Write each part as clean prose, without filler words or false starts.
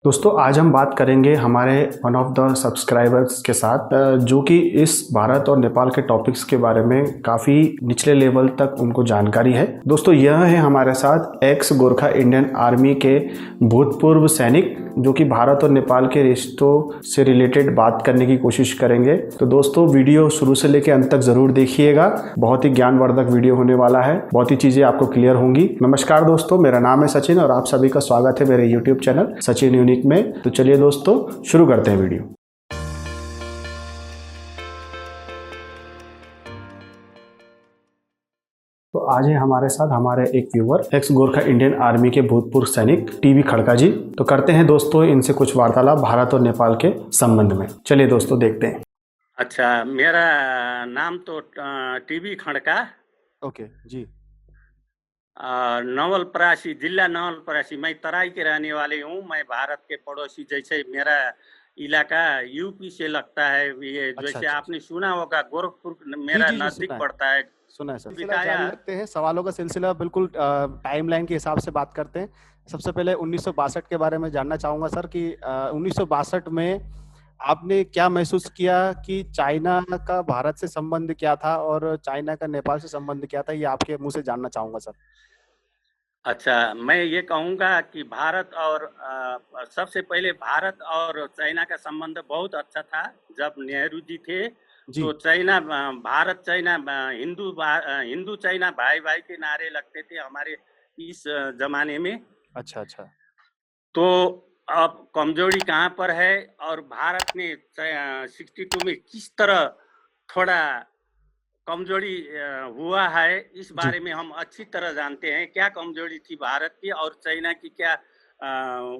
दोस्तों आज हम बात करेंगे हमारे वन ऑफ द सब्सक्राइबर्स के साथ जो कि इस भारत और नेपाल के टॉपिक्स के बारे में काफ़ी निचले लेवल तक उनको जानकारी है। दोस्तों यह है हमारे साथ एक्स गोरखा इंडियन आर्मी के भूतपूर्व सैनिक जो कि भारत और नेपाल के रिश्तों से रिलेटेड बात करने की कोशिश करेंगे। तो दोस्तों वीडियो शुरू से लेकर अंत तक ज़रूर देखिएगा, बहुत ही ज्ञानवर्धक वीडियो होने वाला है, बहुत ही चीज़ें आपको क्लियर होंगी। नमस्कार दोस्तों, मेरा नाम है सचिन और आप सभी का स्वागत है मेरे यूट्यूब चैनल सचिन यूनिक में। तो चलिए दोस्तों शुरू करते हैं वीडियो। तो आज है हमारे साथ हमारे एक viewer x Gorkha Indian army के भूतपूर्व सैनिक टीवी खड़का जी। तो करते हैं दोस्तों इनसे कुछ वार्तालाप भारत और नेपाल के संबंध में। चलिए दोस्तों देखते हैं। अच्छा, मेरा नाम तो टीवी खड़का। ओके जी। नवलपरासी, जिला नवलपरासी। मैं तराई के रहने वाले हूँ। मैं भारत के पड़ोसी, जैसे मेरा इलाका यूपी से लगता है। ये जैसे आपने सुना होगा गोरखपुर मेरा नजदीक पड़ता है। सुना है सर। जारी रखते हैं, सवालों का सिलसिला बिल्कुल टाइमलाइन के हिसाब से बात करते हैं। सबसे पहले 1962 के बारे में जानना चाहूंगा सर कि 1962 में आपने क्या महसूस किया कि चाइना का भारत से संबंध क्या था और चाइना का नेपाल से संबंध क्या था, ये आपके मुंह से जानना चाहूंगा सर। अच्छा, मैं ये कहूँगा कि भारत और सबसे पहले भारत और चाइना का संबंध बहुत अच्छा था। जब नेहरू जी थे तो China, Bharat China, Hindu China भाई भाई के नारे लगते थे हमारे इस जमाने में। अच्छा अच्छा। तो अब कमजोरी कहाँ पर है और भारत ने 62 में किस तरह थोड़ा कमजोरी हुआ है, इस बारे में हम अच्छी तरह जानते हैं। क्या कमजोरी थी भारत की और चाइना की क्या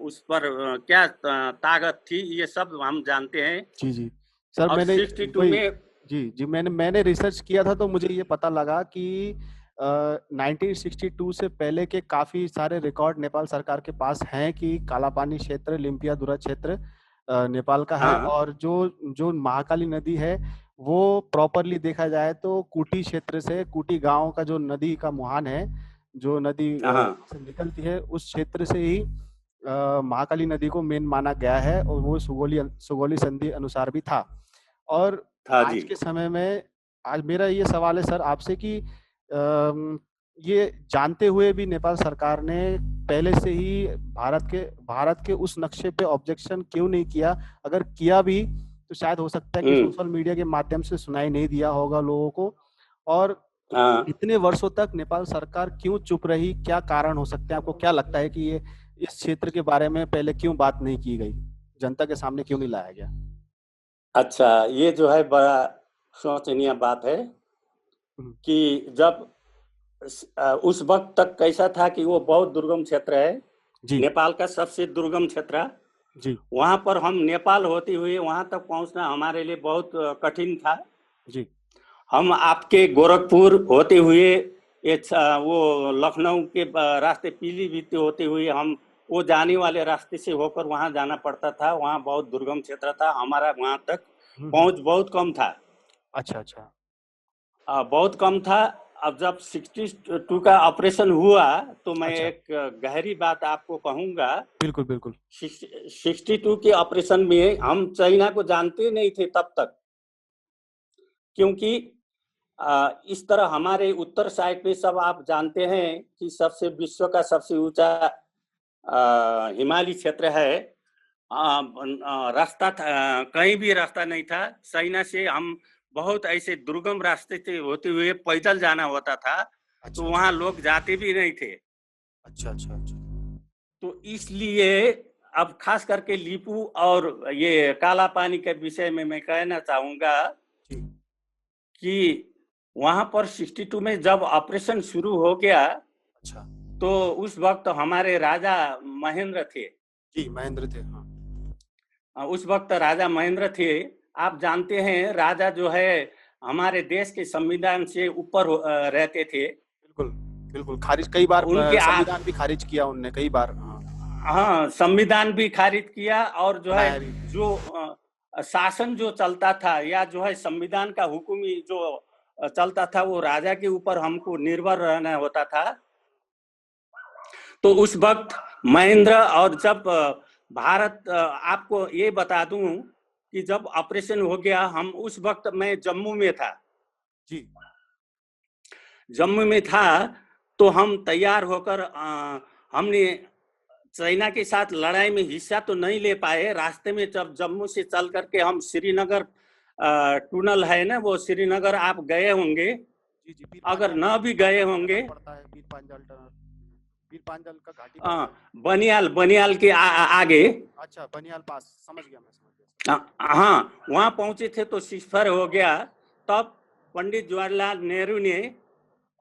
उस पर क्या ताकत थी, ये सब हम जानते हैं। जी जी सर, मैंने 62 में जी मैंने रिसर्च किया था तो मुझे ये पता लगा कि 1962 से पहले के काफी सारे रिकॉर्ड नेपाल सरकार के पास हैं कि कालापानी क्षेत्र, लिम्पियादुरा क्षेत्र नेपाल का है। और जो महाकाली नदी है वो प्रॉपरली देखा जाए तो कुटी क्षेत्र से, कुटी गांव का जो नदी का मुहान है, जो नदी से निकलती है, उस क्षेत्र से ही महाकाली नदी को मेन माना गया है और वो सुगौली संधि अनुसार भी था। और आज के समय में आज मेरा ये सवाल है सर आपसे कि ये जानते हुए भी नेपाल सरकार ने पहले से ही भारत के उस नक्शे पे ऑब्जेक्शन क्यों नहीं किया? अगर किया भी तो शायद हो सकता है कि सोशल मीडिया के माध्यम से सुनाई नहीं दिया होगा लोगों को। और इतने वर्षों तक नेपाल सरकार क्यों चुप रही? क्या कारण हो सकते हैं? आपको क्या लगता है कि ये इस क्षेत्र के बारे में पहले क्यों बात नहीं की गई, जनता के सामने क्यों नहीं लाया गया? अच्छा, ये जो है बड़ा सोचनीय बात है कि जब उस वक्त तक कैसा था कि वो बहुत दुर्गम क्षेत्र है, नेपाल का सबसे दुर्गम क्षेत्र जी। वहां पर हम नेपाल होते हुए वहां तक पहुंचना हमारे लिए बहुत कठिन था जी। हम आपके गोरखपुर होते हुए वो लखनऊ के रास्ते, पीलीभीत होते हुए हम वो जाने वाले रास्ते से होकर वहां जाना पड़ता था। वहां बहुत दुर्गम क्षेत्र था, हमारा वहां तक पहुंच बहुत कम था। अच्छा अच्छा। बहुत कम था। अब जब 62 का ऑपरेशन हुआ तो मैं एक गहरी बात आपको कहूंगा। बिल्कुल बिल्कुल। 62 के ऑपरेशन में हम चाइना को जानते नहीं थे तब तक, क्योंकि इस तरह हमारे उत्तर साइड पे सब आप जानते हैं कि सबसे विश्व का सबसे ऊंचा हिमालय क्षेत्र है। रास्ता था, कहीं भी रास्ता नहीं था। चाइना से हम बहुत ऐसे दुर्गम रास्ते से होते हुए पैदल जाना होता था। तो वहाँ लोग जाते भी नहीं थे। अच्छा अच्छा अच्छा। तो इसलिए अब खास करके लीपू और ये काला पानी के विषय में मैं कहना चाहूंगा कि वहां पर 62 में जब ऑपरेशन शुरू हो गया, अच्छा, तो उस वक्त हमारे राजा महेंद्र थे जी, महेंद्र थे, हाँ। उस वक्त राजा महेंद्र थे। आप जानते हैं राजा जो है हमारे देश के संविधान से ऊपर रहते थे। बिल्कुल बिल्कुल, खारिज कई बार संविधान भी खारिज किया उनने कई बार। हाँ, संविधान भी खारिज किया और जो है जो शासन जो चलता था या जो है संविधान का हुक्म जो चलता था वो राजा के ऊपर हमको निर्भर रहना होता था। तो उस वक्त महेंद्र और जब भारत आपको ये बता दूं कि जब ऑपरेशन हो गया, हम उस वक्त मैं जम्मू में था जी, जम्मू में था, तो हम तैयार होकर हमने चाइना के साथ लड़ाई में हिस्सा तो नहीं ले पाए। रास्ते में जब जम्मू से चल करके हम श्रीनगर, टनल है ना, वो श्रीनगर आप गए होंगे, जी, जी, अगर न भी गए होंगे, पड़ता है पीर पांजाल टनल, पीर पांजाल का घाटी अ, पड़ता है। बनियाल बनियाल के आगे, अच्छा, बनियाल पास, समझ गया, मैं समझ गया। हाँ, वहां पहुंचे थे तो सीजफायर हो गया। तब पंडित जवाहरलाल नेहरू ने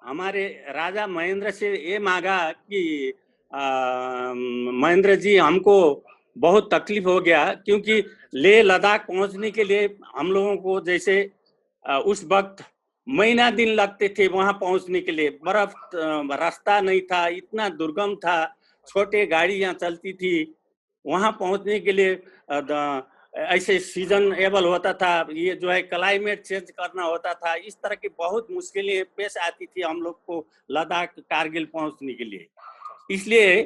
हमारे राजा महेंद्र से ये मांगा कि महेंद्र जी, हमको बहुत तकलीफ हो गया, क्योंकि लेह लद्दाख पहुंचने के लिए हम लोगों को जैसे उस वक्त महीना दिन लगते थे वहां पहुंचने के लिए। बर्फ, रास्ता नहीं था, इतना दुर्गम था, छोटे गाड़ियां चलती थी। वहां पहुंचने के लिए ऐसे सीजन एबल होता था, ये जो है क्लाइमेट चेंज करना होता था, इस तरह की बहुत मुश्किलें पेश आती थी हम लोग को लद्दाख कारगिल पहुंचने के लिए। इसलिए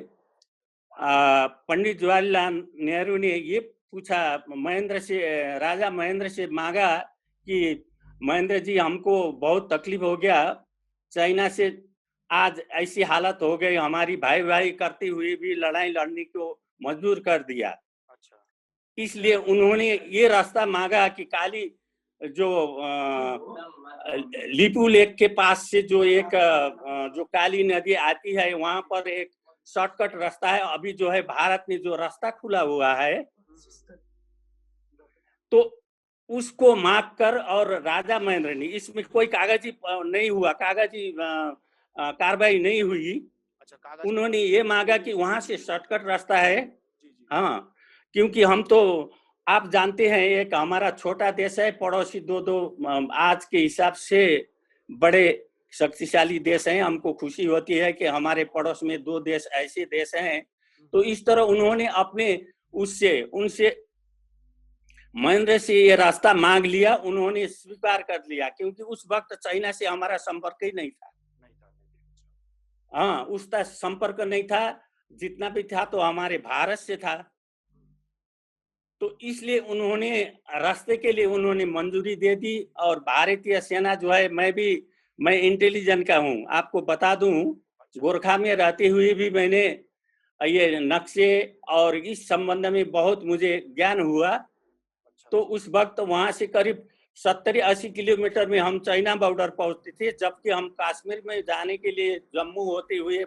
पंडित जवाहरलाल नेहरू ने ये पूछा महेंद्र से, राजा महेंद्र से मांगा कि महेंद्र जी, हमको बहुत तकलीफ हो गया, चाइना से आज ऐसी हालत हो गई, हमारी भाई भाई करते हुए भी लड़ाई लड़ने को मजबूर कर दिया। अच्छा, इसलिए उन्होंने ये रास्ता मांगा कि काली जो लिपू लेक के पास से जो एक जो काली नदी आती है, वहां पर एक शॉर्टकट रास्ता है। अभी जो है भारत में जो रास्ता खुला हुआ है, तो उसको मांग कर, और राजा महेंद्र ने, इसमें कोई कागजी नहीं हुआ, कागजी कार्रवाई नहीं हुई। अच्छा, उन्होंने ये मांगा कि वहां से शॉर्टकट रास्ता है। जी, जी, हाँ, क्योंकि हम तो, आप जानते हैं, एक हमारा छोटा देश है, पड़ोसी दो दो आज के हिसाब से बड़े शक्तिशाली देश हैं। हमको खुशी होती है कि हमारे पड़ोस में दो देश ऐसे देश हैं। तो इस तरह उन्होंने अपने उससे उनसे महेंद्र से ये रास्ता मांग लिया, उन्होंने स्वीकार कर लिया, क्योंकि उस वक्त चाइना से हमारा संपर्क ही नहीं था। हाँ, उसका संपर्क नहीं था, जितना भी था तो हमारे भारत से था। तो इसलिए उन्होंने रास्ते के लिए उन्होंने मंजूरी दे दी। और भारतीय सेना जो है, मैं इंटेलिजेंट का हूँ, आपको बता दूं, गोरखा में रहते हुए भी मैंने ये नक्शे और इस संबंध में बहुत मुझे ज्ञान हुआ। तो उस वक्त वहां से करीब 70-80 किलोमीटर में हम चाइना बॉर्डर पहुंचते थे, जबकि हम कश्मीर में जाने के लिए जम्मू होते हुए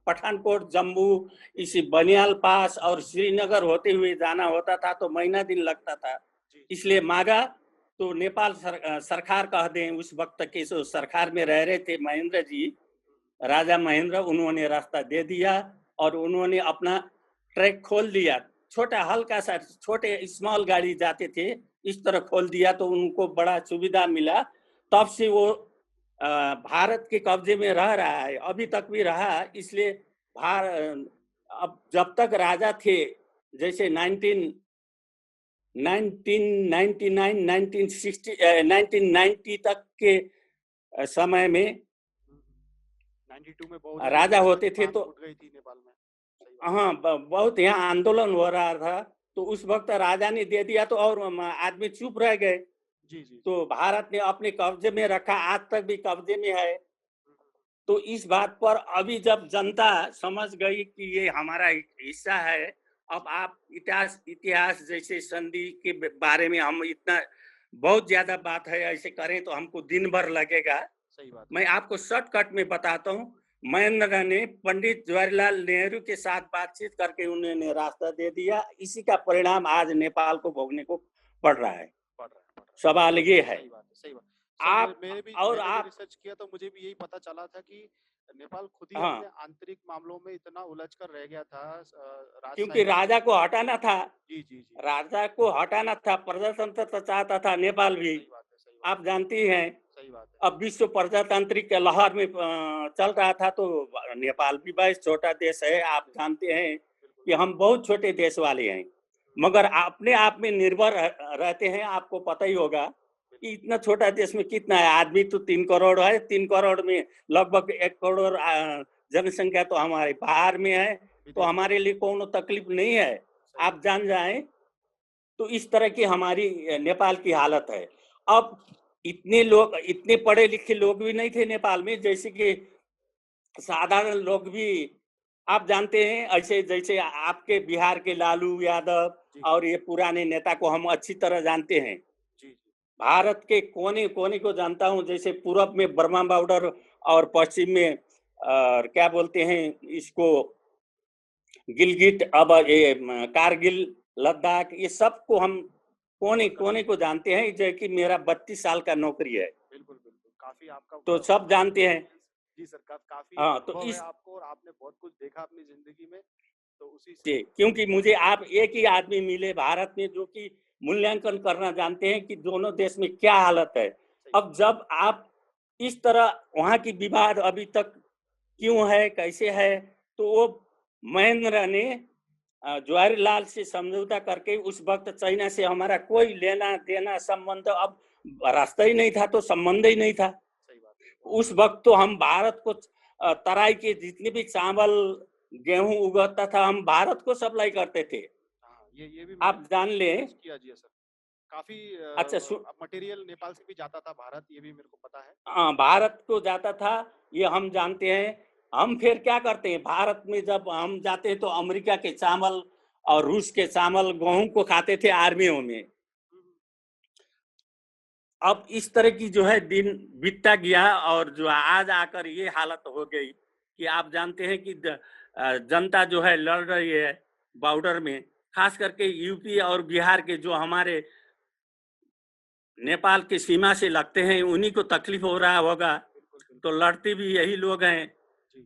पठानकोट, जम्मू, इसी बनियाल पास और श्रीनगर होते हुए जाना होता था, तो महीना दिन लगता था। इसलिए मांगा तो नेपाल सरकार कह दें, उस वक्त के जो सरकार में रह रहे थे महेंद्र जी, राजा महेंद्र, उन्होंने रास्ता दे दिया और उन्होंने अपना ट्रैक खोल दिया। छोटा हल्का सा छोटे स्मॉल गाड़ी जाते थे, इस तरह खोल दिया, तो उनको बड़ा सुविधा मिला। तब से वो भारत के कब्जे में रह रहा है, अभी तक भी रहा। इसलिए अब जब तक राजा थे, जैसे 1990 तक के समय में 92 में बहुत राजा होते थे, तो गई थी नेपाल में। हाँ, बहुत यहाँ आंदोलन हो रहा था, तो उस वक्त राजा ने दे दिया, तो और आदमी चुप रह गए। जी, जी, तो भारत ने अपने कब्जे में रखा, आज तक भी कब्जे में है। तो इस बात पर अभी जब जनता समझ गई कि ये हमारा हिस्सा है, अब आप इतिहास जैसे संधि के बारे में हम इतना बहुत ज्यादा बात है, ऐसे करें तो हमको दिन भर लगेगा। सही बात। मैं आपको शॉर्टकट में बताता हूँ। महेंद्र ने पंडित जवाहरलाल नेहरू के साथ बातचीत करके उन्होंने रास्ता दे दिया। इसी का परिणाम आज नेपाल को भोगने को पड़ रहा है। सवाल ये है, सही बात। आप मैंने भी रिसर्च किया, तो मुझे भी यही पता चला था कि नेपाल खुद ही अपने आंतरिक मामलों में इतना उलझ कर रह गया था, क्योंकि राजा को हटाना था। जी, जी, जी, राजा को हटाना था, प्रजातंत्र चाहता था नेपाल भी। आप जानती हैं, सही बात है। अब विश्व प्रजातांत्रिक लहर में चल रहा था, तो नेपाल भी बहुत छोटा देश है। आप जानते हैं कि हम बहुत छोटे देश वाले हैं, मगर अपने आप में निर्भर रहते हैं। आपको पता ही होगा कि इतना छोटा देश में कितना है आदमी, तो 3 करोड़ है। 3 करोड़ में लगभग 1 करोड़ जनसंख्या तो हमारे बाहर में है, तो हमारे लिए कोनो तकलीफ नहीं है। आप जान जाएं, तो इस तरह की हमारी नेपाल की हालत है। अब इतने लोग, इतने पढ़े लिखे लोग भी नहीं थे नेपाल में, जैसे कि साधारण लोग भी आप जानते हैं, ऐसे जैसे आपके बिहार के लालू यादव और ये पुराने नेता को हम अच्छी तरह जानते हैं। भारत के कोने कोने को जानता हूं, जैसे पूरब में बर्मा बॉर्डर और पश्चिम में क्या बोलते हैं इसको, गिलगिट, अब ये कारगिल, लद्दाख, ये सब को हम कोने कोने को जानते हैं, जो कि मेरा 32 साल का नौकरी है। बिल्कुल बिल्कुल, काफी आपका तो सब जानते हैं। जी सर, काफी हाँ, तो अनुभव है इस आपको और आपने बहुत कुछ देखा अपनी जिंदगी में, तो उसी जी, से क्योंकि मुझे आप एक ही आदमी मिले भारत में जो कि मूल्यांकन करना जानते हैं कि दोनों देश में क्या हालत है। अब जब आप इस तरह वहाँ की विवाद अभी तक क्यों है, कैसे है, तो वो महेंद्र ने जवाहरलाल से समझौता करके, उस वक्त चाइना से हमारा कोई लेना देना संबंध, अब रास्ता ही नहीं था तो संबंध ही नहीं था। उस वक्त तो हम भारत को तराई के जितने भी चावल गेहूं उगता था, हम भारत को सप्लाई करते थे। ये भी आप जान ले। किया जी सर, काफी अच्छा, मटेरियल नेपाल से भी जाता था भारत, ये भी मेरे को पता है। हाँ, भारत को जाता था, ये हम जानते हैं। हम फिर क्या करते हैं, भारत में जब हम जाते हैं तो अमेरिका के चावल और रूस के चावल, गेहूं को खाते थे आर्मियों में। अब इस तरह की जो है दिन बीतता गया, और जो आज आकर ये हालत हो गई कि आप जानते हैं कि जनता जो है लड़ रही है बॉर्डर में, खास करके यूपी और बिहार के जो हमारे नेपाल की सीमा से लगते हैं, उन्हीं को तकलीफ हो रहा होगा। तो लड़ते भी यही लोग हैं,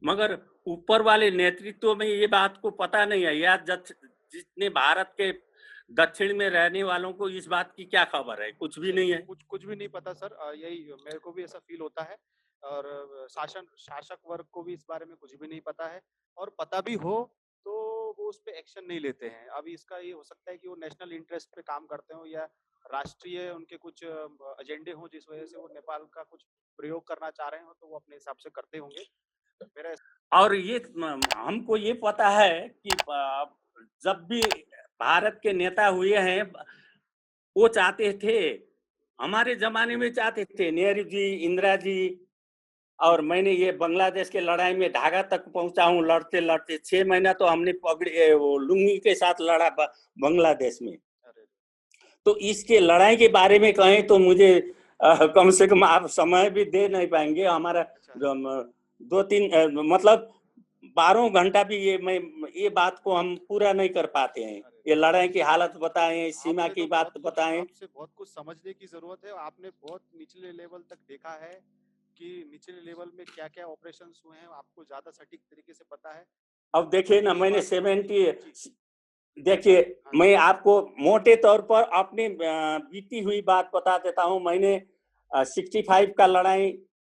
मगर ऊपर वाले नेतृत्व में ये बात को पता नहीं है, या जितने भारत के दक्षिण में रहने वालों को इस बात की क्या खबर है, कुछ भी नहीं है। कुछ भी नहीं पता सर, यही मेरे को भी ऐसा फील होता है, और शासक वर्ग को भी इस बारे में कुछ भी नहीं पता है, और पता भी हो तो वो उस पे एक्शन नहीं लेते हैं। अभी इसका ये हो सकता है कि वो नेशनल इंटरेस्ट पे काम करते हो, या राष्ट्रीय उनके कुछ एजेंडे हो, जिस वजह से वो नेपाल का कुछ प्रयोग करना चाह रहे हो, तो वो अपने हिसाब से करते होंगे मेरा। और ये हमको ये पता है कि जब भी भारत के नेता हुए हैं, वो चाहते थे, हमारे जमाने में चाहते थे, नेहरू जी, इंदिरा जी, और मैंने ये बांग्लादेश के लड़ाई में ढाका तक पहुंचा हूँ, लड़ते लड़ते 6 महीना तो हमने पगड़ी वो लुंगी के साथ लड़ा बांग्लादेश में। तो इसके लड़ाई के बारे में कहें तो मुझे कम से कम आप समय भी दे नहीं पाएंगे। हमारा 2-3 मतलब 12 घंटा भी ये बात को हम पूरा नहीं कर पाते हैं। ये लड़ाई की हालत बताएं, सीमा की बात बताएं। आपसे बहुत कुछ समझने की जरूरत है। आपने बहुत निचले लेवल तक देखा है कि निचले लेवल में क्या क्या ऑपरेशंस हुए हैं, आपको ज्यादा सटीक तरीके से पता है। अब देखिए ना, मैंने 70, देखिए मैं आपको मोटे तौर पर अपनी बीती हुई बात बता देता हूँ। मैंने 65 का लड़ाई,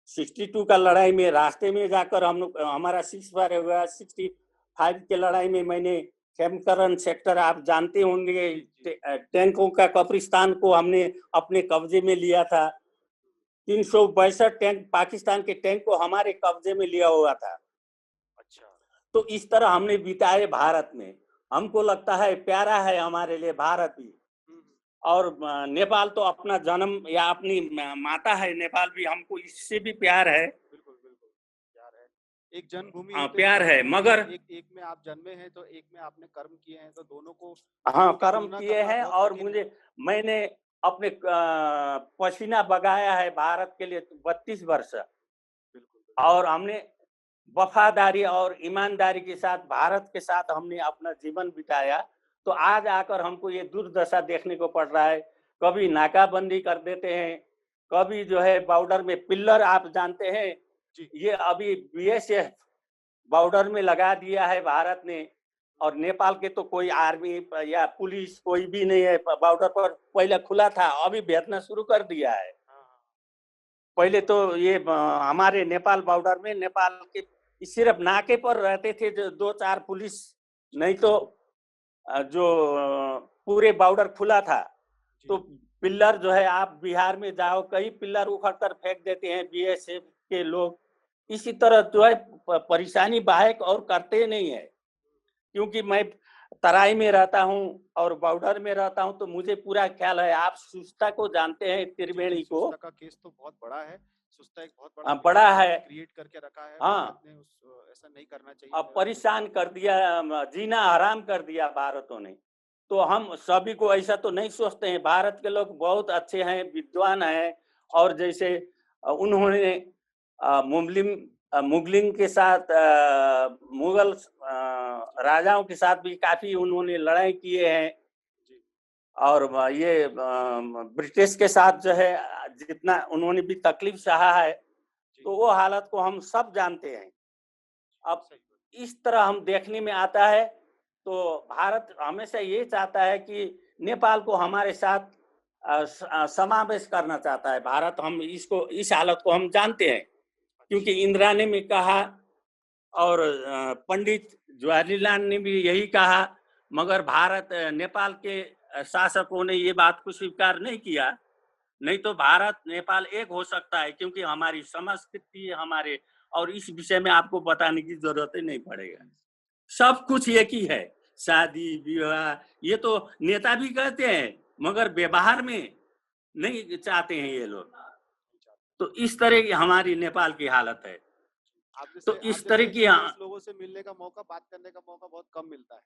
62 का लड़ाई में रास्ते में जाकर हम लोग, हमारा 6 बार हुआ। 65 के लड़ाई में मैंने खेमकरन सेक्टर, आप जानते होंगे, टैंकों का कब्रिस्तान को हमने अपने कब्जे में लिया था। 362 टैंक पाकिस्तान के टैंक को हमारे कब्जे में लिया हुआ था। अच्छा, तो इस तरह हमने बिताए भारत में। हमको लगता है प्यारा है हमारे लिए भारत भी। और नेपाल तो अपना जन्म या अपनी माता है, नेपाल भी हमको इससे भी प्यार है। बिल्कुल बिल्कुल प्यार है, एक जन्मभूमि हाँ, प्यार है, मगर एक में आप जन्मे हैं तो एक में आपने कर्म किए हैं, तो दोनों को हाँ कर्म किए हैं। और मैंने अपने पसीना बगाया है भारत के लिए 32 वर्ष। और हमने वफादारी और ईमानदारी के साथ भारत के साथ हमने अपना जीवन बिताया। तो आज आकर हमको ये दुर्दशा देखने को पड़ रहा है। कभी नाकाबंदी कर देते हैं, कभी जो है बॉर्डर में पिल्लर, आप जानते हैं, ये अभी बीएसएफ बॉर्डर में लगा दिया है भारत ने। और नेपाल के तो कोई आर्मी या पुलिस कोई भी नहीं है बॉर्डर पर। पहले खुला था, अभी भेजना शुरू कर दिया है। पहले तो ये हमारे नेपाल बॉर्डर में, नेपाल के सिर्फ नाके पर रहते थे जो 2-4 पुलिस, नहीं तो जो पूरे बॉर्डर खुला था। तो पिल्लर जो है, आप बिहार में जाओ, कई पिल्लर उखड़ कर फेंक देते हैं बीएसएफ के लोग। इसी तरह जो है परेशानी बाहक और करते नहीं है। क्योंकि मैं तराई में रहता हूँ और बॉर्डर में रहता हूँ, तो मुझे पूरा ख्याल है। आप सुस्ता को जानते हैं, त्रिवेणी को। सुस्ता का केस तो बहुत बड़ा है। सुस्ता एक बहुत बड़ा बड़ा है, क्रिएट करके रखा है। हाँ, भारत ने ऐसा नहीं करना चाहिए। अब परेशान कर दिया, जीना हराम कर दिया भारतों ने। तो हम सभी को ऐसा तो नहीं सोचते हैं। भारत के लोग बहुत अच्छे हैं, विद्वान हैं, और जैसे उन्होंने मुगलिंग के साथ, मुगल राजाओं के साथ भी काफी उन्होंने लड़ाई किए हैं, और ये ब्रिटिश के साथ जो है जितना उन्होंने भी तकलीफ सहा है, तो वो हालत को हम सब जानते हैं। अब इस तरह हम देखने में आता है, तो भारत हमेशा ये चाहता है कि नेपाल को हमारे साथ समावेश करना चाहता है। भारत, हम इस हालत को हम जानते हैं, क्योंकि इंदिरा ने भी कहा और पंडित जवाहरलाल ने भी यही कहा, मगर भारत नेपाल के शासकों ने ये बात को स्वीकार नहीं किया। नहीं तो भारत नेपाल एक हो सकता है, क्योंकि हमारी संस्कृति हमारे, और इस विषय में आपको बताने की जरूरत ही नहीं पड़ेगा। सब कुछ एक ही है, शादी विवाह, ये तो नेता भी कहते हैं, मगर व्यवहार में नहीं चाहते हैं ये लोग। तो इस तरह की हमारी नेपाल की हालत है। तो इस तरह की लोगों से मिलने का मौका, बात करने का मौका बहुत कम मिलता है।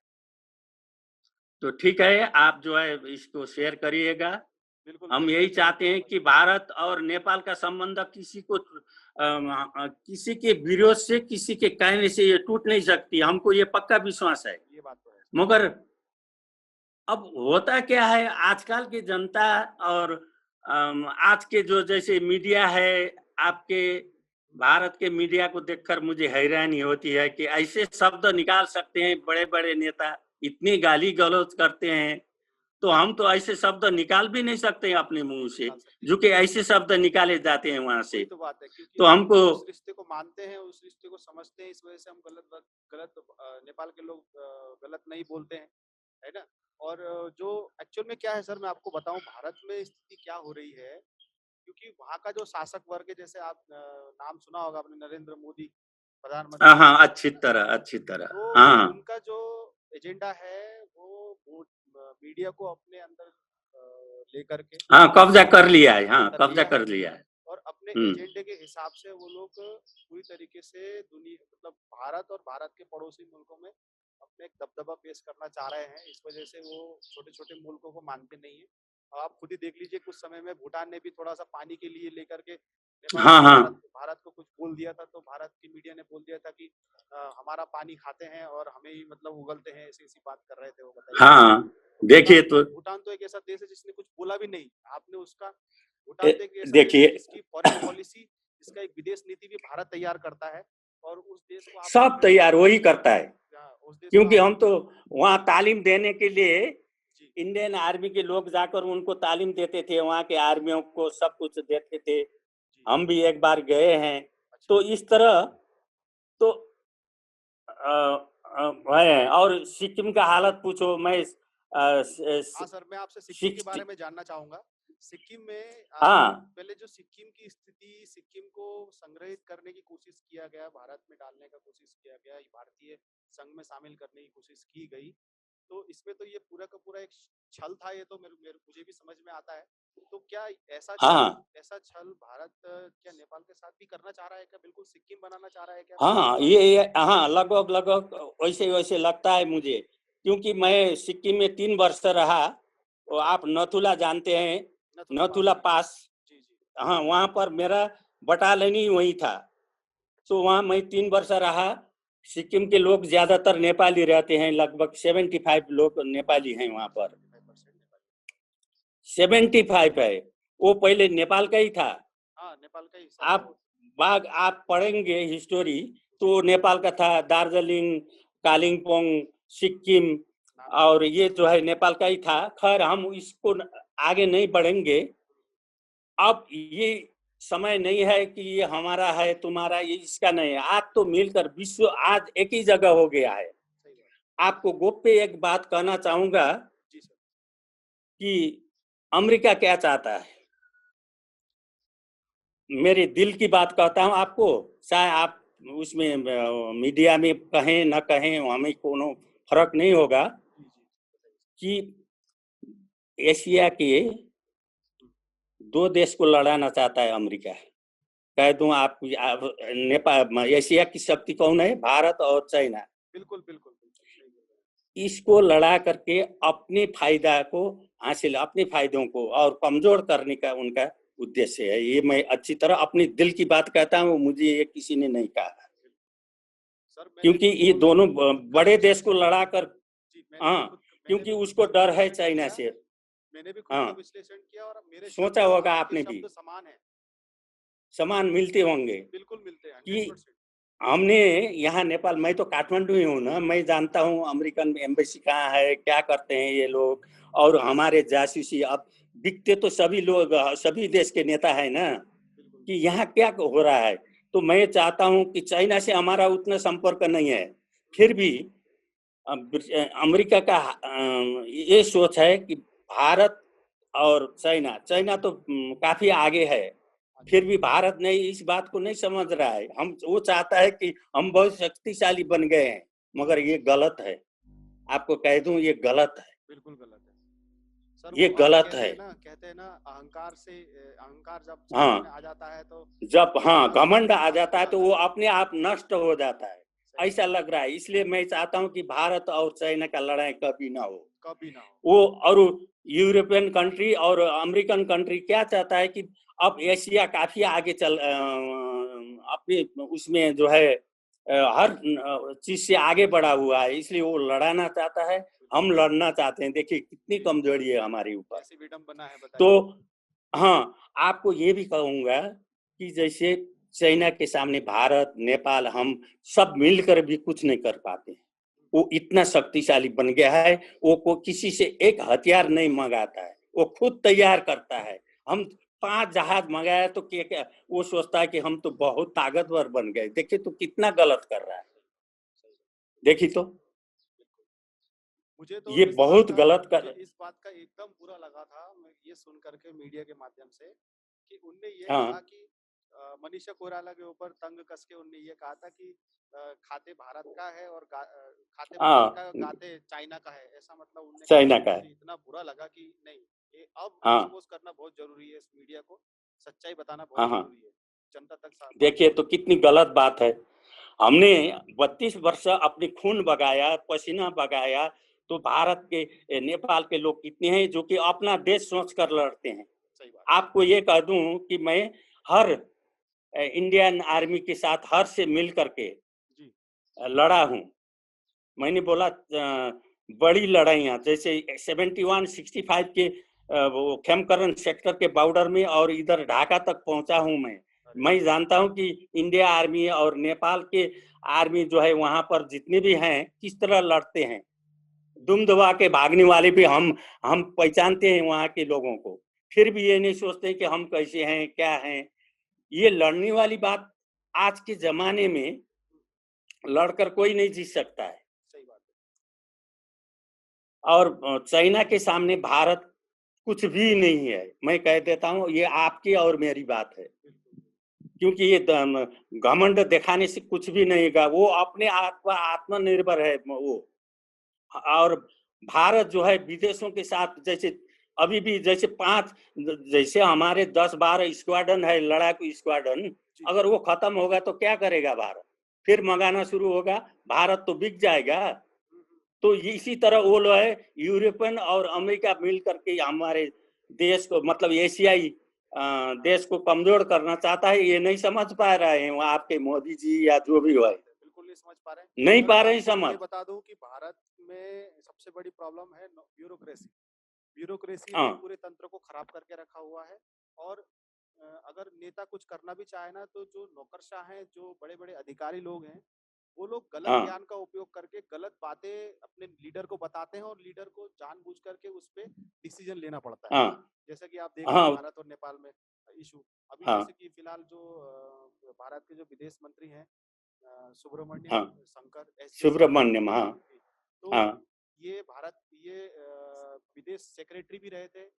तो ठीक है, आप जो है इसको शेयर करिएगा। हम यही चाहते हैं कि भारत और नेपाल का संबंध किसी के विरोध से, किसी के कहने से ये टूट नहीं सकती। हमको ये पक्का विश्वास है। ये बात तो है। मगर अब होता क्या है, आजकल की जनता और आज के जो जैसे मीडिया है, आपके भारत के मीडिया को देखकर मुझे हैरानी होती है कि ऐसे शब्द निकाल सकते हैं बड़े बड़े नेता, इतनी गाली गलौज करते हैं। तो हम तो ऐसे शब्द निकाल भी नहीं सकते हैं अपने मुंह से, जो कि ऐसे शब्द निकाले जाते हैं वहां से। तो बात है, तो हमको उस रिश्ते को मानते हैं, उस रिश्ते को समझते हैं, इस वजह से हम गलत नेपाल के लोग गलत नहीं बोलते हैं, है ना। और जो एक्चुअल में क्या है सर, मैं आपको बताऊं, भारत में स्थिति क्या हो रही है, क्योंकि वहाँ का जो शासक वर्ग है, जैसे आप नाम सुना होगा आपने, नरेंद्र मोदी प्रधानमंत्री। हाँ, अच्छी तरह तो हाँ, उनका जो एजेंडा है वो मीडिया को अपने अंदर लेकर के, हाँ, कब्जा कर लिया है। हाँ, कब्जा कर लिया है। और अपने एजेंडे के हिसाब से वो लोग पूरी तरीके से दुनिया, मतलब भारत और भारत के पड़ोसी मुल्कों में अपने एक दबदबा पेश करना चाह रहे हैं। इस वजह से वो छोटे छोटे मुल्कों को मानते नहीं है। आप खुद ही देख लीजिए, कुछ समय में भूटान ने भी थोड़ा सा पानी के लिए लेकर के भारत को कुछ बोल दिया था, तो भारत की मीडिया ने बोल दिया था कि हमारा पानी खाते हैं और हमें ही मतलब उगलते हैं, ऐसी बात कर रहे थे वो, बताइए। हाँ, देखिए, तो भूटान तो एक ऐसा देश है जिसने कुछ बोला भी नहीं, आपने उसका, भूटान तो एक ऐसा देखिए, इसकी फॉरेन पॉलिसी, इसका एक विदेश नीति भी भारत तैयार करता है, और उस देश को सब तैयार वही करता है। क्योंकि हम तो वहाँ तालीम देने के लिए इंडियन आर्मी के लोग जाकर उनको तालीम देते थे, वहाँ के आर्मियों को सब कुछ देते थे। हम भी एक बार गए हैं। तो इस तरह तो है। और सिक्किम का हालत पूछो, मैं हाँ सर, मैं आपसे सिक्किम के बारे में जानना चाहूंगा। सिक्किम में पहले जो सिक्किम की स्थिति, सिक्किम को संग्रहित करने की कोशिश किया गया, भारत में डालने का कोशिश किया गया, भारतीय संघ में शामिल करने की कोशिश की गई, तो इसमें तो ये पूरा का पूरा एक छल था। ये तो मुझे भी समझ में आता है। तो क्या ऐसा छल भारत क्या नेपाल के साथ भी करना चाह रहा है क्या? बिल्कुल सिक्किम बनाना चाह रहा है क्या? हाँ, ये हाँ, लगभग वैसे लगता है मुझे, क्योंकि मैं सिक्किम में 3 वर्ष रहा। तो आप नथुला जानते हैं, नथुला पास, हाँ, वहाँ पर मेरा बटालियन ही वही था। तो वहाँ मैं 3 वर्ष रहा। सिक्किम के लोग ज्यादातर नेपाली रहते हैं, लगभग 75 लोग नेपाली हैं वहाँ पर। 75 है। वो पहले नेपाल का ही था। नेपाल का ही। आप पढ़ेंगे हिस्टोरी, तो नेपाल का था। दार्जिलिंग, कालिम्पोंग, सिक्किम, और ये जो है नेपाल का ही था। खैर, हम इसको आगे नहीं बढ़ेंगे। अब ये समय नहीं है कि ये हमारा है, तुम्हारा, ये इसका नहीं है। आज तो मिलकर विश्व आज एक ही जगह हो गया है। आपको गोप्य एक बात कहना चाहूंगा कि अमेरिका क्या चाहता है, मेरे दिल की बात कहता हूं आपको। चाहे आप उसमें मीडिया में कहें न कहें, हमें कोनो फर्क नहीं होगा। कि एशिया के 2 देश को लड़ाना चाहता है अमेरिका। कह दूं आप नेपाल एशिया की शक्ति कौन है? भारत और चाइना। बिल्कुल बिल्कुल। इसको लड़ा करके अपने फायदा को हासिल, अपने फायदों को और कमजोर करने का उनका उद्देश्य है। ये मैं अच्छी तरह अपनी दिल की बात कहता हूँ, मुझे ये किसी ने नहीं कहा। क्योंकि ये दोनों बड़े देश को लड़ा कर, हाँ, क्योंकि उसको डर है चाइना से। मैंने भी खुद का विश्लेषण किया और मेरे सोचा होगा आपने भी, समान है, समान मिलते होंगे। बिल्कुल मिलते हैं कि हमने यहाँ नेपाल, मैं तो काठमांडू ही हूँ ना, मैं जानता हूँ अमेरिकन एम्बेसी कहाँ है, क्या करते हैं ये लोग, और हमारे जासूसी अब दिखते तो सभी लोग, सभी देश के नेता है ना, कि यहाँ क्या हो रहा है। तो मैं चाहता हूँ कि चाइना से हमारा उतना संपर्क नहीं है, फिर भी अमेरिका का ये सोच है कि भारत और चाइना तो काफी आगे है, फिर भी भारत ने इस बात को नहीं समझ रहा है। वो चाहता है कि हम बहुत शक्तिशाली बन गए हैं, मगर ये गलत है। आपको कह दूं, ये गलत है, बिल्कुल गलत है सर। ये गलत है। कहते हैं ना अहंकार जब हाँ, आ जाता है तो जब घमंड आ जाता है तो वो अपने आप नष्ट हो जाता है, ऐसा लग रहा है। इसलिए मैं चाहता हूं कि भारत और चाइना का लड़ाई कभी ना हो, कभी ना हो। वो और यूरोपियन कंट्री और अमेरिकन कंट्री क्या चाहता है कि अब एशिया काफी आगे चल, अपने उसमें जो है हर चीज से आगे बढ़ा हुआ है, इसलिए वो लड़ाना चाहता है, हम लड़ना चाहते हैं। देखिए कितनी कमजोरी है हमारे ऊपर। ऐसी विडंबना है, बताइए। तो हाँ, आपको ये भी कहूंगा कि जैसे चाइना के सामने भारत, नेपाल, हम सब मिलकर भी कुछ नहीं कर पाते हैं। वो इतना शक्तिशाली बन गया है, वो को किसी से एक हथियार नहीं मंगाता है, वो खुद तैयार करता है। हम 5 जहाज मंगाया तो क्या वो सोचता है कि हम तो बहुत ताकतवर बन गए। देखिए तो कितना गलत कर रहा है, देखिए तो मुझे तो ये बहुत गलत कर। इस बात का एकदम बुरा लगा था, मैं ये सुन करके मीडिया के माध्यम से, कि उनने ये कहा कि मनीषा कोइराला के ऊपर तंग कस के उनने ये कहा था कि खाते भारत का है और खाते भारत का, गाते चाइना का है, ऐसा मतलब उनने चाइना का है। इतना बुरा लगा कि नहीं, ये अब एक्सपोज करना बहुत जरूरी है, इस मीडिया को सच्चाई बताना बहुत जरूरी है जनता तक। देखिए तो कितनी गलत बात है। हमने 32 वर्ष अपनी खून बगाया, पसीना बगाया, तो भारत के, नेपाल के लोग कितने हैं जो कि अपना देश सोच कर लड़ते हैं। आपको ये कह दूं कि मैं हर इंडियन आर्मी के साथ हर से मिल करके लड़ा हूं। मैंने बोला बड़ी लड़ाइयां जैसे 71, 65 के वो खेमकरन सेक्टर के बॉर्डर में और इधर ढाका तक पहुंचा हूं मैं जानता हूं कि इंडिया आर्मी और नेपाल के आर्मी जो है वहां पर जितने भी हैं किस तरह लड़ते हैं। दुम दबा के भागने वाले भी हम पहचानते हैं वहां के लोगों को, फिर भी ये नहीं सोचते कि हम कैसे हैं, क्या हैं। ये लड़ने वाली बात आज के जमाने में लड़कर कोई नहीं जीत सकता है। सही बात है। और चाइना के सामने भारत कुछ भी नहीं है, मैं कह देता हूँ, ये आपकी और मेरी बात है। क्योंकि ये घमंड दिखाने से कुछ भी नहीं होगा, वो अपने आत्मनिर्भर है वो। और भारत जो है विदेशों के साथ, जैसे अभी भी जैसे 5, जैसे हमारे 10-12 स्क्वाड्रन है, लड़ाकू स्क्वाड्रन, अगर वो खत्म होगा तो क्या करेगा भारत? फिर मंगाना शुरू होगा, भारत तो बिक जाएगा। तो इसी तरह वो लोग है, यूरोपियन और अमेरिका मिल करके हमारे देश को, मतलब एशियाई देश को कमजोर करना चाहता है। ये नहीं समझ पा रहे हैं वो आपके मोदी जी या जो भी है, बिल्कुल नहीं समझ पा रहे, नहीं पा रहे समझ। ये बता दूं कि भारत में सबसे बड़ी प्रॉब्लम है ब्यूरोक्रेसी ने पूरे तंत्र को खराब करके रखा हुआ है। और अगर नेता कुछ करना भी चाहे ना, तो जो नौकरशाह हैं, जो बड़े बड़े अधिकारी लोग हैं, वो लोग गलत ज्ञान का उपयोग करके गलत बातें अपने लीडर को बताते हैं और लीडर को जानबूझ करके उस पे डिसीजन लेना पड़ता है। जैसा कि आप देख रहे हैं भारत और नेपाल में इशू अभी, जैसे कि फिलहाल जो भारत के जो विदेश मंत्री हैं सुब्रमण्यम सुब्रमण्यम, तो ये विदेश सेक्रेटरी भी रहे थे,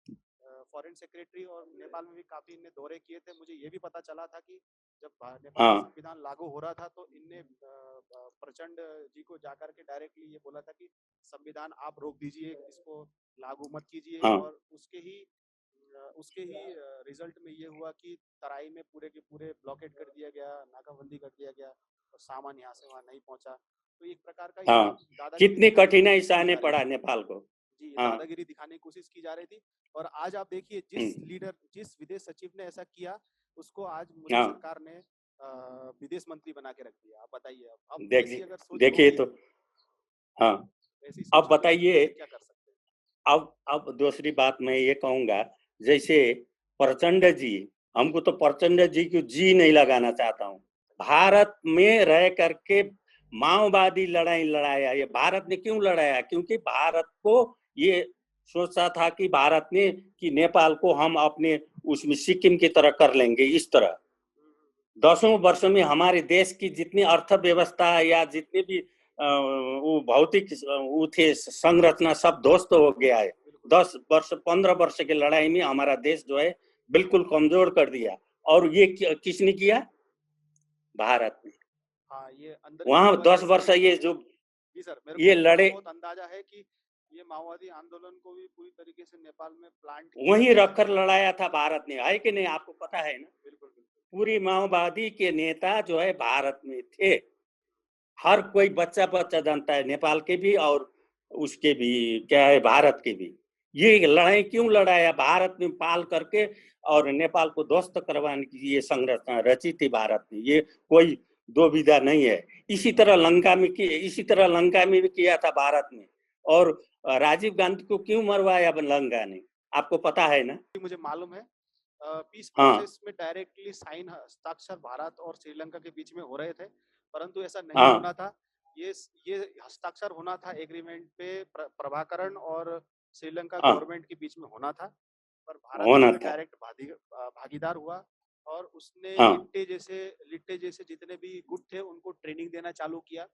फॉरेन सेक्रेटरी, और नेपाल में भी काफी इनने दौरे किए थे। मुझे ये भी पता चला था कि जब नेपाल का संविधान लागू हो रहा था तो इनने प्रचंड जी को जाकर के डायरेक्टली ये बोला था कि संविधान आप रोक दीजिए, इसको लागू मत कीजिए। हाँ। और उसके ही रिजल्ट में ये हुआ कि तराई में पूरे के पूरे ब्लॉकेट कर दिया गया, नाकाबंदी कर दिया गया और सामान यहाँ से वहाँ नहीं पहुंचा। तो एक प्रकार का हाँ, ये दादागिरी कितनी दिखाने की कठिनाई कोशिश की सहने जा रही पड़ा थी। नेपाल को। जी, ये हाँ। दादागिरी दिखाने की कोशिश की जा रही थी। और आज आप देखिए, जिस विदेश सचिव ने ऐसा किया, उसको आज मोदी हाँ, सरकार ने विदेश मंत्री बना के रख दिया। आप बताइए, अब ऐसी देखिए अगर सोच देखिए होगी, तो हाँ, ऐसी अब सोच होगी तो बताइए, कैसे क्या कर सकते हैं? अब दूसरी बात मैं ये कहूंगा, जैसे प्रचंड जी, हमको तो प्रचंड जी को जी नहीं लगाना चाहता हूँ। भारत में रह करके माओवादी लड़ाई लड़ाया। ये भारत ने क्यों लड़ाया? क्योंकि भारत को ये सोचा था कि भारत ने कि नेपाल को हम अपने उसमें सिक्किम की तरह कर लेंगे। इस तरह 10 वर्षों में हमारे देश की जितनी अर्थव्यवस्था या जितने भी वो भौतिक वो थे संरचना सब ध्वस्त हो गया है। 10 वर्ष 15 वर्ष की लड़ाई में हमारा देश जो है बिल्कुल कमजोर कर दिया। और ये किसने किया? भारत ने। हाँ, ये अंदर की वहां खबर 10 वर्ष ऐसी है। ये जो जी सर, मेरे ये को थोड़ा लड़े, बहुत अंदाजा है कि ये माओवादी आंदोलन को भी पूरी तरीके से नेपाल में प्लांट किया वहीं गया है। रखकर लड़ाया था भारत ने, है कि नहीं? आपको पता है ना? बिल्कुल बिल्कुल। पूरी माओवादी के नेता जो है भारत में थे। हर कोई बच्चा बच्चा जानता है, नेपाल के भी और उसके भी, क्या है, भारत के भी। ये लड़ाई क्यों लड़ाया? भारत में पाल करके और नेपाल को ध्वस्त करवाने की ये संरचना रची थी भारत ने। ये कोई दो विधा नहीं है। इसी तरह लंका में भी किया था भारत ने। और राजीव गांधी को क्यों मरवाया लंका ने? आपको पता है ना? मुझे मालूम है, पीस हाँ, प्रोसेस में डायरेक्टली साइन हस्ताक्षर भारत और श्रीलंका के बीच में हो रहे थे, परंतु ऐसा नहीं हाँ, होना था। ये हस्ताक्षर होना था एग्रीमेंट पे प्रभाकरण और श्रीलंका हाँ, गवर्नमेंट के बीच में होना था। पर भारत होना इसमें था। डायरेक्ट भागीदार हुआ और उसने हाँ, लिट्टे जैसे जितने भी गुट थे उनको ट्रेनिंग देना चालू किया।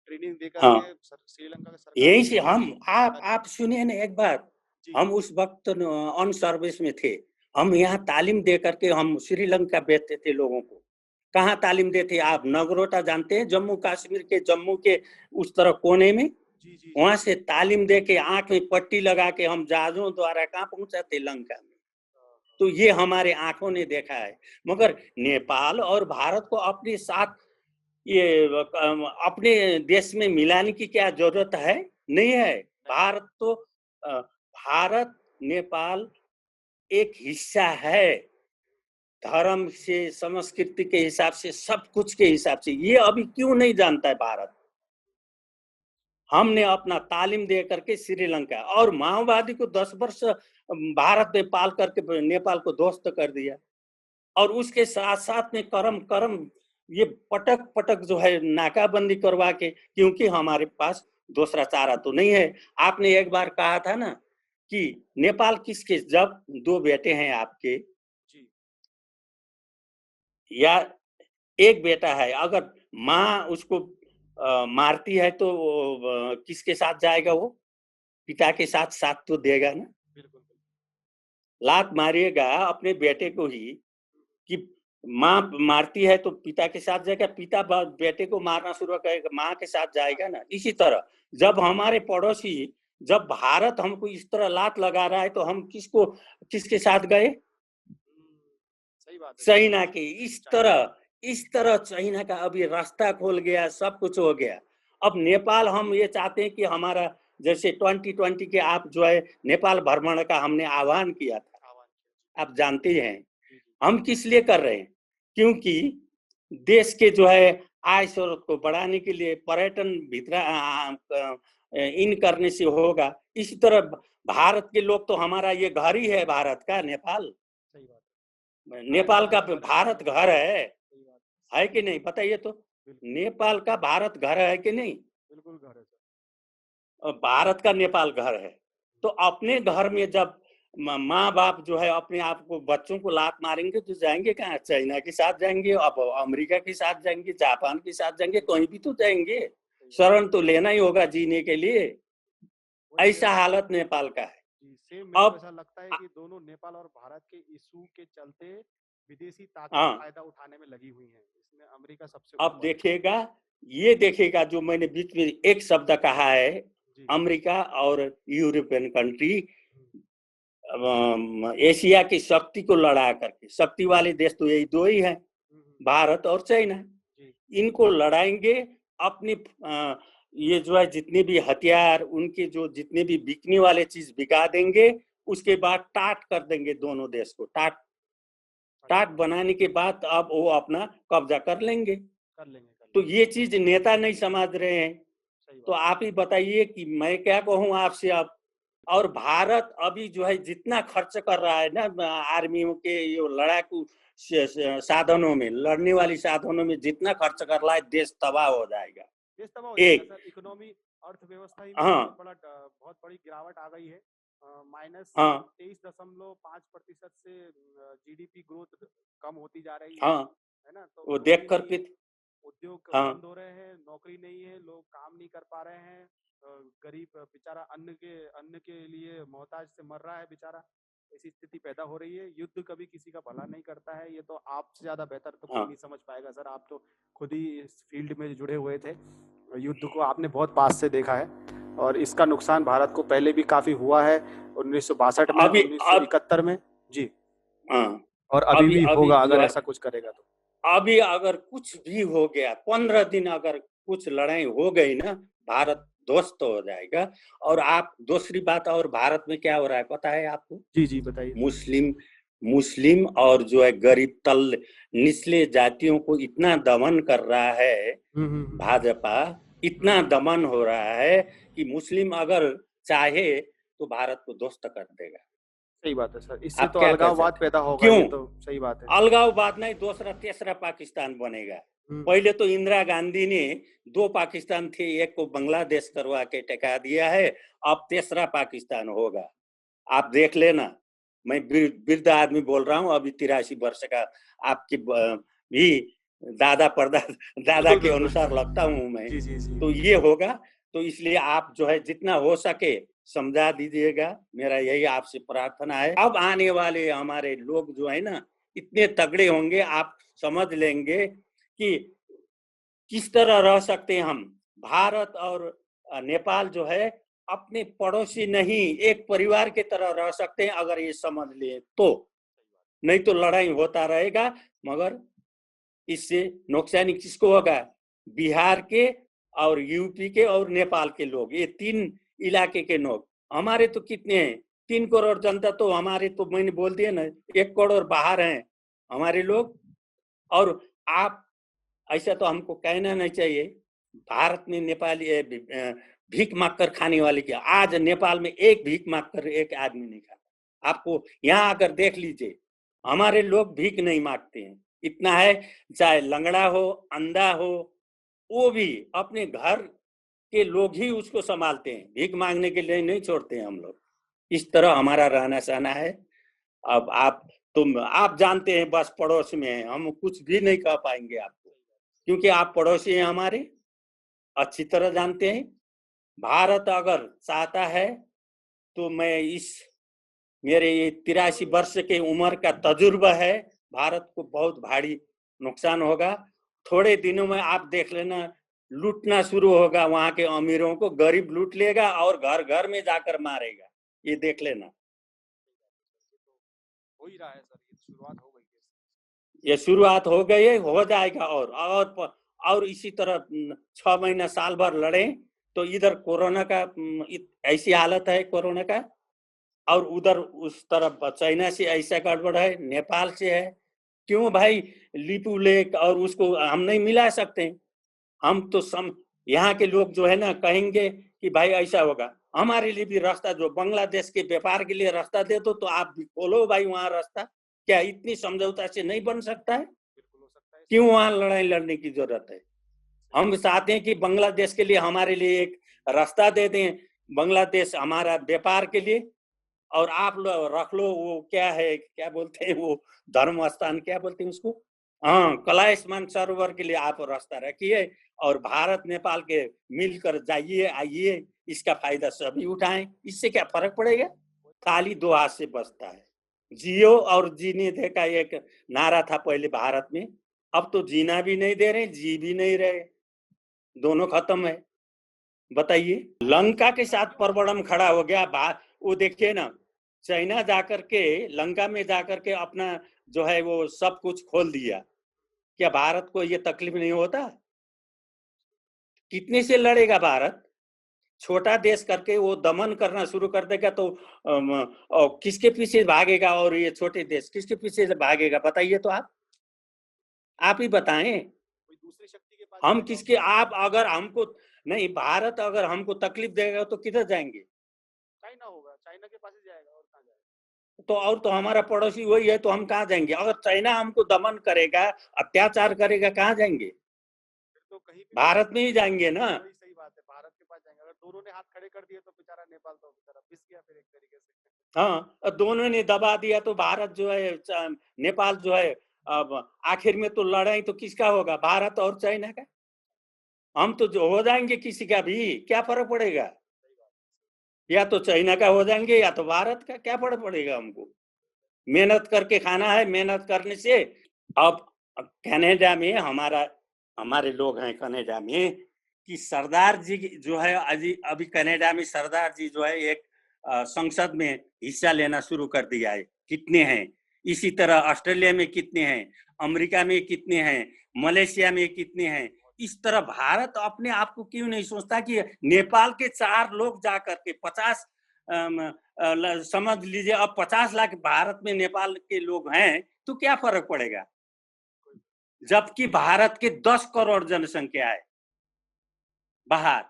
ट्रेनिंग दे हाँ। करके श्रीलंका की सरकार यही को से हम आप सुनिए ना एक बात। जी हम उस वक्त ऑन सर्विस में थे। हम यहाँ तालीम दे करके हम श्रीलंका भेजते थे लोगों को। कहाँ तालीम देते? आप नगरोटा जानते हैं? जम्मू कश्मीर के, जम्मू के उस तरफ कोने में। जी जी जी। वहां से तालीम दे के आंख में पट्टी लगा के हम जहाजों द्वारा कहाँ पहुंचाते? लंका में। तो ये हमारे आंखों ने देखा है। मगर नेपाल और भारत को अपने साथ ये अपने देश में मिलाने की क्या जरूरत है? नहीं है। भारत तो भारत नेपाल एक हिस्सा है। धर्म से, संस्कृति के हिसाब से, सब कुछ के हिसाब से। ये अभी क्यों नहीं जानता है भारत? हमने अपना तालीम दे करके श्रीलंका और माओवादी को 10 वर्ष भारत में पाल करके नेपाल को ध्वस्त कर दिया। और उसके साथ साथ में करम करम ये पटक पटक जो है नाकाबंदी करवा के, क्योंकि हमारे पास दूसरा चारा तो नहीं है। आपने एक बार कहा था ना कि नेपाल किसके, जब 2 बेटे हैं आपके जी या एक बेटा है, अगर माँ उसको मारती है तो किसके साथ जाएगा वो? पिता के साथ साथ तो देगा ना। बिल्कुल बिल्कुल। लात मारिएगा अपने बेटे को ही कि माँ मारती है तो पिता के साथ जाएगा, पिता बेटे को मारना शुरू करेगा, माँ के साथ जाएगा ना। इसी तरह जब हमारे पड़ोसी, जब भारत हमको इस तरह लात लगा रहा है तो हम किसके साथ गए? सही बात है, चाइना चाइना के। चाइना के। इस तरह चाइना का अभी रास्ता खोल गया, सब कुछ हो गया। अब नेपाल, हम ये चाहते हैं कि हमारा जैसे 2020 के आप जो है नेपाल भ्रमण का हमने आह्वान किया था, आह्वान किया। आप जानते हैं। जी जी हम किस लिए कर रहे हैं? क्योंकि देश के जो है आय स्रोत को बढ़ाने के लिए, पर्यटन भीतर इन करने से होगा। इसी तरह भारत के लोग तो, हमारा ये घर ही है भारत का, नेपाल। सही बात है। भारत नेपाल का हमारा घर है। भारत घर सही बात है कि नहीं? बताइए तो। बिल्कुल नेपाल का भारत घर है कि नहीं? बिल्कुल घर है सर। भारत का नेपाल घर है। तो अपने घर में जब माँ बाप जो है अपने आप को, बच्चों को लात मारेंगे तो जाएंगे कहाँ? चाइना के साथ जाएंगे, अब अमेरिका के साथ जाएंगे, जापान के साथ जाएंगे, कहीं भी तो जाएंगे। शरण तो लेना ही होगा जीने के लिए। वही ऐसा हालत नेपाल का है। जी, सेम मेरे को अब ऐसा लगता है कि दोनों नेपाल और भारत के इशू के चलते विदेशी ताकत हाँ, फायदा उठाने में लगी हुई है। इसमें अमेरिका सबसे अब ऊपर है। देखिएगा, ये देखिएगा जो मैंने बीच में एक शब्द कहा है अमेरिका और यूरोपियन कंट्री एशिया की शक्ति को लड़ा करके, शक्ति वाले देश तो यही दो ही हैं, भारत और चाइना, इनको लड़ाएंगे। अपनी ये जो है जितने भी हथियार, उनके जो जितने भी बिकने वाले चीज बिका देंगे, उसके बाद टाट कर देंगे दोनों देश को। टाट बनाने के बाद अब वो अपना कब्जा कर लेंगे। तो ये चीज नेता नहीं समझ रहे हैं। तो आप ही बताइए कि मैं क्या कहूँ आपसे अब। और भारत अभी जो है जितना खर्च कर रहा है ना आर्मियों के ये लड़ाकू साधनों में, लड़ने वाली साधनों में जितना खर्च कर रहा है, देश तबाह हो जाएगा। देश तबाह हो जाएगा सर। इकोनॉमी, अर्थव्यवस्था में बहुत बड़ी गिरावट आ गई है। -23.5% से जीडीपी ग्रोथ कम होती जा रही है ना। तो वो देख कर उद्योग बंद हो रहे हैं, नौकरी नहीं है, लोग काम नहीं कर पा रहे हैं, गरीब बेचारा अन्न के लिए मोहताज से मर रहा है बेचारा। ऐसी स्थिति पैदा हो रही है। युद्ध कभी किसी का भला नहीं करता है। ये तो आपसे ज्यादा बेहतर तो कोई नहीं समझ पाएगा सर। आप तो खुद ही इस फील्ड में जुड़े हुए थे, युद्ध को आपने बहुत पास से देखा है, और इसका नुकसान भारत को पहले भी काफी हुआ है, 1962 में, 1971 में जी, और अभी भी होगा अगर ऐसा कुछ करेगा तो। अभी अगर कुछ भी हो गया, 15 दिन अगर कुछ लड़ाई हो गई ना, भारत ध्वस्त हो जाएगा। और आप दूसरी बात, और भारत में क्या हो रहा है पता है आपको? जी बताइए। मुस्लिम और जो है गरीब तल निचले जातियों को इतना दमन कर रहा है भाजपा, इतना दमन हो रहा है कि मुस्लिम अगर चाहे तो भारत को ध्वस्त कर देगा। सही बात है सर। इससे तो अलगाववाद पैदा होगा। क्यों? ये तो सही बात है। अलगाववाद नहीं, दूसरा तीसरा पाकिस्तान बनेगा। पहले तो इंदिरा गांधी ने 2 पाकिस्तान थे, एक को बांग्लादेश करवा के टिका दिया है, अब तीसरा पाकिस्तान होगा। आप देख लेना। मैं वृद्ध आदमी बोल रहा हूँ, अभी 83 वर्ष का, आपकी भी दादा के अनुसार लगता हूँ मैं। तो ये होगा। तो इसलिए आप जो है जितना हो सके समझा दीजिएगा, मेरा यही आपसे प्रार्थना है। अब आने वाले हमारे लोग जो है ना, इतने तगड़े होंगे, आप समझ लेंगे कि किस तरह रह सकते हैं हम। भारत और नेपाल जो है अपने पड़ोसी नहीं, एक परिवार के तरह रह सकते हैं अगर ये समझ लिए तो। नहीं तो लड़ाई होता रहेगा, मगर इससे नुकसानी किसको होगा? बिहार के और यूपी के और नेपाल के लोग, ये 3 इलाके के लोग। हमारे तो कितने हैं? 3 करोड़ जनता, तो हमारे तो मैंने बोल दिया ना, 1 करोड़ बाहर हैं हमारे लोग। और आप ऐसा तो हमको कहना नहीं चाहिए। भारत में नेपाली भीख मांग कर खाने वाले क्या? आज नेपाल में एक भीख मांग कर एक आदमी नहीं खाता। आपको यहाँ आकर देख लीजिए, हमारे लोग भीख नहीं मांगते हैं। इतना है, चाहे लंगड़ा हो, अंधा हो, वो भी अपने घर के लोग ही उसको संभालते हैं, भीख मांगने के लिए नहीं छोड़ते हैं हम लोग। इस तरह हमारा रहना सहना है। अब आप जानते हैं, बस पड़ोस में हैं, हम कुछ भी नहीं कह पाएंगे आपको, क्योंकि आप पड़ोसी हैं हमारे, अच्छी तरह जानते हैं। भारत अगर चाहता है तो मैं मेरे ये 83 वर्ष के उम्र का तजुर्बा है, भारत को बहुत भारी नुकसान होगा। थोड़े दिनों में आप देख लेना, लूटना शुरू होगा, वहां के अमीरों को गरीब लूट लेगा और घर घर में जाकर मारेगा। ये देख लेना। हो ही रहा है सर, ये शुरुआत हो गई है। ये शुरुआत हो गई है, हो जाएगा। और इसी तरह 6 महीना साल भर लड़े तो इधर कोरोना का ऐसी हालत है कोरोना का, और उधर उस तरफ चाइना से ऐसा गड़बड़ है, नेपाल से है। क्यों भाई? लिपू लेक और उसको हम नहीं मिला सकते। हम तो यहाँ के लोग जो है ना कहेंगे कि भाई ऐसा होगा, हमारे लिए भी रास्ता, जो बांग्लादेश के व्यापार के लिए रास्ता दे दो तो आप भी खोलो भाई वहां रास्ता। क्या इतनी समझौता से नहीं बन सकता है? क्यों वहां लड़ाई लड़ने की जरूरत है? हम चाहते हैं कि बांग्लादेश के लिए हमारे लिए एक रास्ता दे दें, बांग्लादेश हमारा व्यापार के लिए, और आप लोग रख लो वो क्या है, क्या बोलते हैं वो धर्म स्थान, क्या बोलते हैं उसको, हाँ, कैलाश मानसरोवर के लिए आप रास्ता रखिए, और भारत नेपाल के मिलकर जाइए आइए, इसका फायदा सभी उठाएं। इससे क्या फर्क पड़ेगा? ताली 2 हाथ से बजता है। जियो और जीने दे का एक नारा था पहले भारत में, अब तो जीना भी नहीं दे रहे, जी भी नहीं रहे, दोनों खत्म है। बताइए। लंका के साथ परबड़म खड़ा हो गया। वो देखिए ना, चाइना जाकर के लंका में जाकर के अपना जो है वो सब कुछ खोल दिया। क्या भारत को ये तकलीफ नहीं होता? कितने से लड़ेगा भारत? छोटा देश करके वो दमन करना शुरू कर देगा तो किसके पीछे भागेगा? और ये छोटे देश किसके पीछे भागेगा? बताइए तो आप ही बताएं। कोई दूसरी शक्ति के पास हम किसके? आप अगर हमको नहीं, भारत अगर हमको तकलीफ देगा तो किधर जाएंगे? चाइना होगा, चाइना के पास ही जाएगा, और कहाँ जाएगा? तो और तो हमारा पड़ोसी वही है, तो हम कहाँ जाएंगे? अगर चाइना हमको दमन करेगा, अत्याचार करेगा, कहाँ जाएंगे? तो कहीं भारत में ही जाएंगे ना। सही बात है, भारत के पास जाएंगे। अगर दोनों ने हाथ खड़े कर दिए तो बेचारा नेपाल तो बेचारा पिस गया फिर एक तरीके से। हाँ, दोनों ने दबा दिया तो भारत जो है, नेपाल जो है, अब आखिर में तो लड़ाई तो किसका होगा? भारत और चाइना का। हम तो जो हो जाएंगे किसी का भी, क्या फर्क पड़ेगा? या तो चाइना का हो जाएंगे या तो भारत का, क्या फर्क पड़ेगा हमको? मेहनत करके खाना है, मेहनत करने से। अब कनाडा में हमारे लोग हैं कनाडा में, कि सरदार जी जो है अभी कनाडा में सरदार जी जो है एक संसद में हिस्सा लेना शुरू कर दिया है। कितने हैं? इसी तरह ऑस्ट्रेलिया में कितने हैं, अमेरिका में कितने हैं, मलेशिया में कितने हैं। इस तरह भारत अपने आप को क्यों नहीं सोचता कि नेपाल के 4 लोग जाकर के 50 समझ लीजिए, अब 50 लाख भारत में नेपाल के लोग हैं तो क्या फर्क पड़ेगा? जबकि भारत के 10 करोड़ जनसंख्या है बाहर।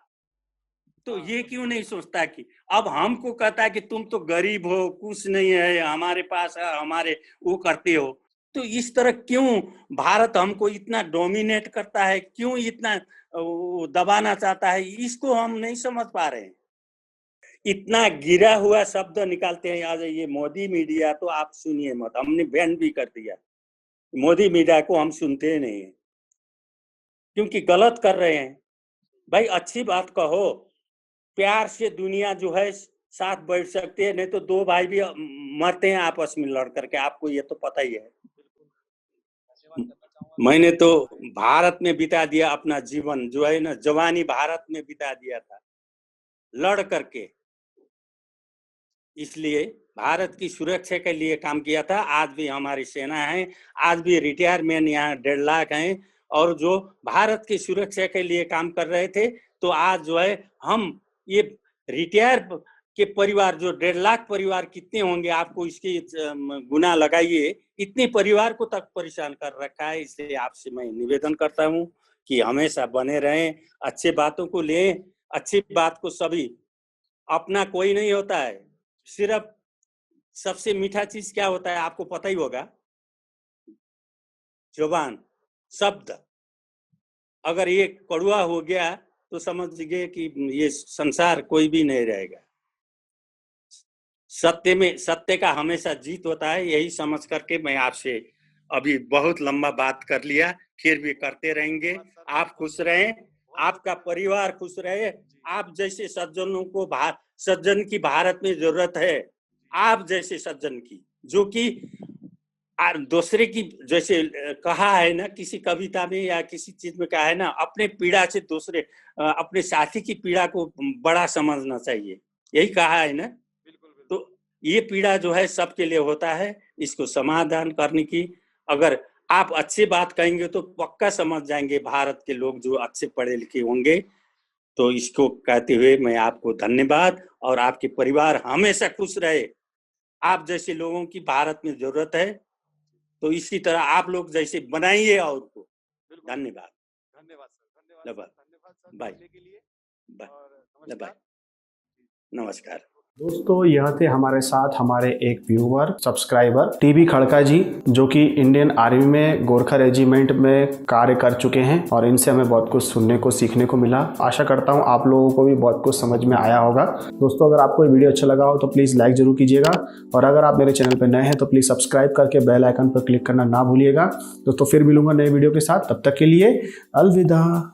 तो ये क्यों नहीं सोचता कि अब हमको कहता है कि तुम तो गरीब हो, कुछ नहीं है हमारे पास, हमारे वो करते हो। तो इस तरह क्यों भारत हमको इतना डोमिनेट करता है, क्यों इतना दबाना चाहता है, इसको हम नहीं समझ पा रहे हैं। इतना गिरा हुआ शब्द निकालते हैं आज ये मोदी मीडिया, तो आप सुनिए मत, हमने बैन भी कर दिया। मोदी मीडिया को हम सुनते नहीं है, क्योंकि गलत कर रहे हैं। भाई अच्छी बात कहो, प्यार से दुनिया जो है साथ बैठ सकते हैं, नहीं तो 2 भाई भी मरते हैं आपस में लड़ करके, आपको ये तो पता ही है। मैंने तो भारत में बिता दिया अपना जीवन, जो है ना, जवानी भारत में बिता दिया था लड़ करके, इसलिए भारत की सुरक्षा के लिए काम किया था। आज भी हमारी सेना है, आज भी रिटायरमेंट यहाँ 1.5 लाख हैं, और जो भारत की सुरक्षा के लिए काम कर रहे थे, तो आज जो है हम ये रिटायर के परिवार, जो 1.5 लाख परिवार कितने होंगे, आपको इसकी गुना लगाइए, इतने परिवार को तक परेशान कर रखा है। इसलिए आपसे मैं निवेदन करता हूँ कि हमेशा बने रहें, अच्छी बातों को लें, अच्छी बात को सभी, अपना कोई नहीं होता है। सिर्फ सबसे मीठा चीज क्या होता है आपको पता ही होगा? जुबान, शब्द। अगर ये कड़वा हो गया तो समझ लीजिए कि ये संसार कोई भी नहीं रहेगा। सत्य का हमेशा जीत होता है, यही समझ करके मैं आपसे अभी बहुत लंबा बात कर लिया, फिर भी करते रहेंगे। आप खुश रहें, आपका परिवार खुश रहे। आप जैसे सज्जनों को सज्जन की भारत में जरूरत है, आप जैसे सज्जन की, जो कि दूसरे की, जैसे कहा है ना किसी कविता में या किसी चीज में कहा है ना, अपने पीड़ा से दूसरे अपने साथी की पीड़ा को बड़ा समझना चाहिए, यही कहा है ना। तो ये पीड़ा जो है सबके लिए होता है, इसको समाधान करने की अगर आप अच्छी बात कहेंगे तो पक्का समझ जाएंगे भारत के लोग जो अच्छे पढ़े लिखे होंगे। तो इसको कहते हुए मैं आपको धन्यवाद, और आपके परिवार हमेशा खुश रहे। आप जैसे लोगों की भारत में जरूरत है, तो इसी तरह आप लोग जैसे बनाइए और को। धन्यवाद। धन्यवाद सर, धन्यवाद बाय बाय, नमस्कार। दोस्तों यह थे हमारे साथ हमारे एक व्यूअर सब्सक्राइबर टीबी खड़का जी, जो कि इंडियन आर्मी में गोरखा रेजिमेंट में कार्य कर चुके हैं, और इनसे हमें बहुत कुछ सुनने को सीखने को मिला। आशा करता हूं आप लोगों को भी बहुत कुछ समझ में आया होगा। दोस्तों अगर आपको ये वीडियो अच्छा लगा हो तो प्लीज़ लाइक जरूर कीजिएगा, और अगर आप मेरे चैनल पर नए हैं तो प्लीज़ सब्सक्राइब करके बेल आइकन पर क्लिक करना ना भूलिएगा। दोस्तों फिर मिलूंगा नए वीडियो के साथ, तब तक के लिए अलविदा।